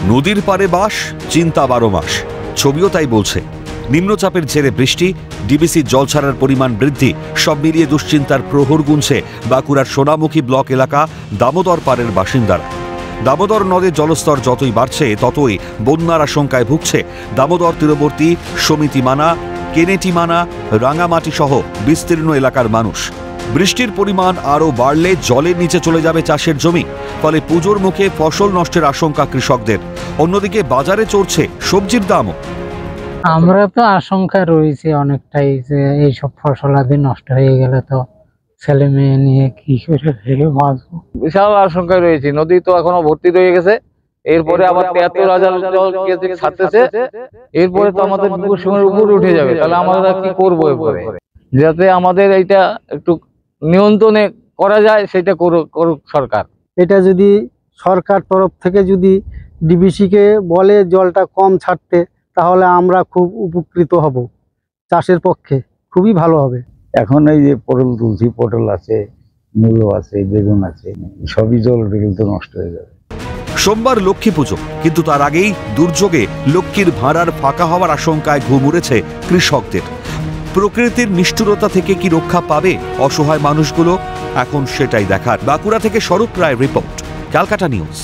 নদীর পারে বাস, চিন্তা 12 মাস, ছবিও তাই বলছে। নিম্নচাপের জেরে বৃষ্টি, ডিবিসির জল ছাড়ার পরিমাণ বৃদ্ধি, সব মিলিয়ে দুশ্চিন্তার প্রহর গুনছে বাঁকুড়ার সোনামুখী ব্লক এলাকা দামোদর পাড়ের বাসিন্দারা। দামোদর নদের জলস্তর যতই বাড়ছে ততই বন্যার আশঙ্কায় ভুগছে দামোদর তীরবর্তী সমিতিমানা, কেনেটিমানা, রাঙামাটি সহ বিস্তীর্ণ এলাকার মানুষ। বৃষ্টির পরিমাণ আরও বাড়লে জলের নিচে চলে যাবে চাষের জমি, ফলে পুজোর মুখে ফসল নষ্টের আশঙ্কা কৃষকদের। অন্যদিকে বাজারে চড়ছে সবজির দামও। আমরা তো আশঙ্কা রয়েছে অনেকটাই যে এইসব ফসলাদি নষ্ট হয়ে গেলে তো ছেলে মেয়ে নিয়ে কি করে বাঁচবো, বিশাল আশঙ্কায় রয়েছে। নদী তো এখনো ভর্তি রয়ে গেছে, এরপরে আবার ৭৩,০০০ ছাড়তেছে, এরপরে তো আমাদের সীমার উপর উঠে যাবে। তাহলে আমরা কি করবো এরপরে? যাতে আমাদের এইটা একটু নিয়ন্ত্রণে করা যায় সেটা করুক সরকার। এটা যদি সরকার তরফ থেকে যদি ডিবিসিকে বলে জলটা কম ছাড়তে, তাহলে আমরা খুব উপকৃত হব। চাষের পক্ষে খুবই ভালো হবে। এখন এই যে পটল তুলছি, পটল আছে, মূলো আছে, বেগুন আছে, সবই জল কিন্তু নষ্ট হয়ে যাবে। সোমবার লক্ষ্মী পুজো, কিন্তু তার আগেই দুর্যোগে লক্ষ্মীর ভাঁড়ার ফাঁকা হওয়ার আশঙ্কায় ঘুম উড়েছে কৃষকদের। প্রকৃতির নিষ্ঠুরতা থেকে কি রক্ষা পাবে অসহায় মানুষগুলো? এখন সেটাই দেখার। বাঁকুড়া থেকে স্বরূপ রায় রিপোর্ট, ক্যালকাটা নিউজ।